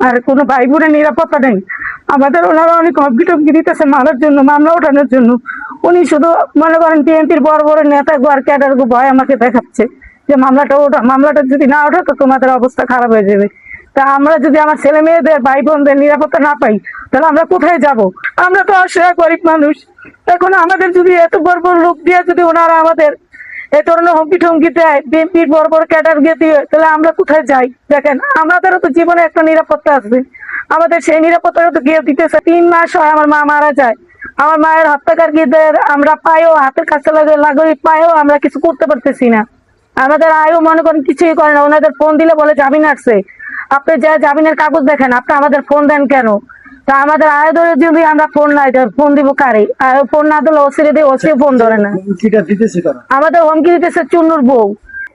আর কোনো ভাই বোনের নিরাপত্তা নেই। আমাদের ওনারা অনেক হুমকি টমকি দিতেছে মারার জন্য, মামলা ওঠানোর জন্য। উনি শুধু মনে করেন বিএনপির বড় বড় নেতা আর ক্যাডার ভয় আমাকে দেখাচ্ছে যে মামলাটা যদি না ওঠে তো তোমাদের অবস্থা খারাপ হয়ে যাবে। তা আমরা যদি আমার ছেলে মেয়েদের ভাই বোনদের নিরাপত্তা না পাই তাহলে আমরা কোথায় যাব? আমরা তো অসহায় গরিব মানুষ। এখন আমাদের যদি এত বড় বড় লোক দিয়ে যদি ওনারা আমাদের এই ধরনের হুমকি টমকি দেয়, বিএনপির বড় বড় ক্যাডার দিয়ে, তাহলে আমরা কোথায় যাই? দেখেন আমাদেরও তো জীবনে একটা নিরাপত্তা আসবে, আমাদের সেই নিরাপত্তাটা তো গিয়ে দিতেছে। 3 মাস হয় আমার মা মারা যায়। আমার মায়ের হত্যাকারীদের আমরা পায়েও হাতের কাছে লাগিয়ে পায়েও আমরা কিছু করতে পারতেছি না। আমাদের আয়ও মনে করেন কিছুই করে না। ওনাদের ফোন দিলে বলে জামিন আসছে, আপনি যা জামিনের কাগজ দেখেন, আপনি আমাদের ফোন দেন কেন? তা আমাদের আয় ধরে যদি আমরা ফোন নাই ফোন দিব কারে? ফোন না দিলে ওসিরে দিয়ে ওসিও ফোন ধরে না। আমাদের হুমকি দিতেছে চুন্নুর বউ,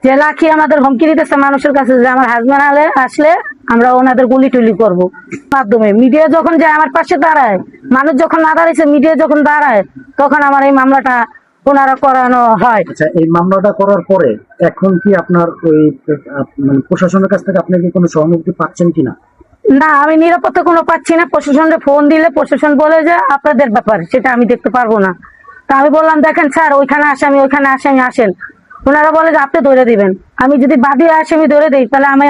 যে লাখি আমাদের হুমকি দিতেছে মানুষের কাছে যে আমার হাজবেন্ড আসলে আমরা ওনাদের গুলি টুলি করবো। মাধ্যমে মিডিয়া যখন যায় আমার পাশে দাঁড়ায়, মানুষ যখন না দাঁড়াইছে মিডিয়া যখন দাঁড়ায়, তখন আমার এই মামলাটা ওনারা করানো হয়। আচ্ছা, এই মামলাটা করার পরে এখন কি আপনার ওই মানে প্রশাসনের কাছ থেকে আপনি কি কোনো সহানুভূতি পাচ্ছেন কিনা? না, আমি নিরাপত্তা কোনো পাচ্ছি না। প্রশাসনকে ফোন দিলে প্রশাসন বলে যে আপনাদের ব্যাপার, সেটা আমি দেখতে পারবো না। তা আমি বললাম দেখেন স্যার, ওইখানে আসামি আসেন। ওনারা বলে যে আপনি ধরে দিবেন। আমি যদি বাদী আসামি ধরে দিই তাহলে আমি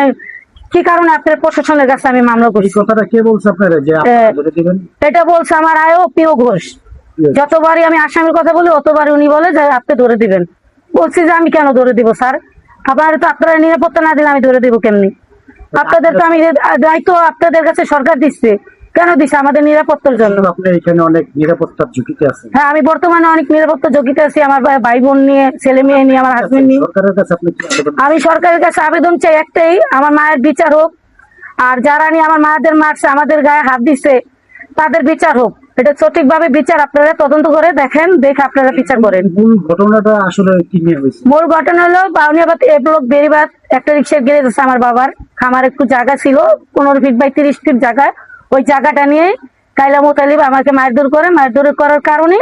কি কারণে আপনার প্রশাসনের কাছে আমি মামলা করছি? কথাটা কে বলছে আপনারা যে আপনারা ধরে দিবেন? এটা বলছে আমার আয়ও প্রিয় ঘোষ। যতবারই আমি আসামির কথা বলি অতবারই উনি বলে যে আপনি ধরে দিবেন। বলছি যে আমি কেন ধরে দিব স্যার? আপনারা নিরাপত্তা না দিলে আমি ধরে দিব কেমনি? আপনাদের তো আমি দায়িত্ব আপনাদের কাছে সরকার দিচ্ছে, কেন দিচ্ছে? আমাদের নিরাপত্তার জন্য। আপনি এখানে অনেক নিরাপত্তার ঝুঁকিতে আছেন। হ্যাঁ, আমি বর্তমানে অনেক নিরাপত্তা ঝুঁকিতে আছি, আমার ভাই বোন নিয়ে, ছেলে মেয়ে নিয়ে, আমার হাজবেন্ড নিয়ে। সরকারের কাছে আপনি কি আবেদন? আমি সরকারের কাছে আবেদন চাই একটাই, আমার মায়ের বিচার হোক। আর যারা নিয়ে আমার মায়েদের মারছে, আমাদের গায়ে হাত দিচ্ছে, তাদের বিচার হোক। এটা সঠিকভাবে বিচার আপনারা তদন্ত করে দেখেন, দেখে আপনারা বিচার করেন। মূল ঘটনাটা আসলে কি নিয়ে হয়েছে? মূল ঘটনা হলো বাউনিয়াবাদ এ ব্লক বেরিবাদ একটা রিক্সার গ্যারেজ আছে আমার বাবার। খামার একটু জায়গা ছিল 15 ফিট বাই 30 ফিট জায়গা। ওই জায়গাটা নিয়ে কাইলা মোতালিব আমাকে মারধর করার কারণে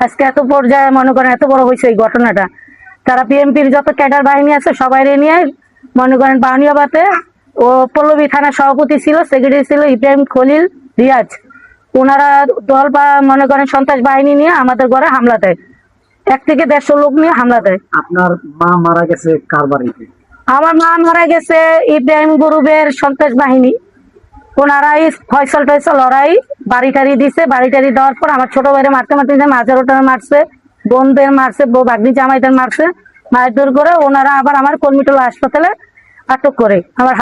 আজকে এত পর্যায়ে মনে করেন এত বড় হয়েছে এই ঘটনাটা। তারা বিএনপির যত ক্যাডার বাহিনী আছে সবাই নিয়ে মনে করেন বাউনিয়াবাদে ও পল্লবী থানার সভাপতি ছিল, সেক্রেটারি ছিল ইব্রাহিম খলিল রিয়াজ। ওনারা দল বা মনে করেন সন্ত্রাস বাহিনী নিয়ে আমাদের ঘরে হামলা দেয়, 1 থেকে 150 লোক নিয়ে হামলা দেয়। আপনার মা মারা গেছে কার বাড়িতে? আমার মা মারা গেছে ইব্রাহিম গ্রুপের সন্ত্রাস বাহিনী। ওনারাই ফয়সাল লড়াই বাড়ি টাড়ি দিছে। বাড়ি টাড়ি দেওয়ার পর আমার ছোট ভাইরে মারতে মাঝারোটা মারছে, বোনদের মারছে, বাগনি জামাইদের মারছে। মারধর করে ওনারা আবার আমার কর্মীটোলা হাসপাতালে আটক করে আমার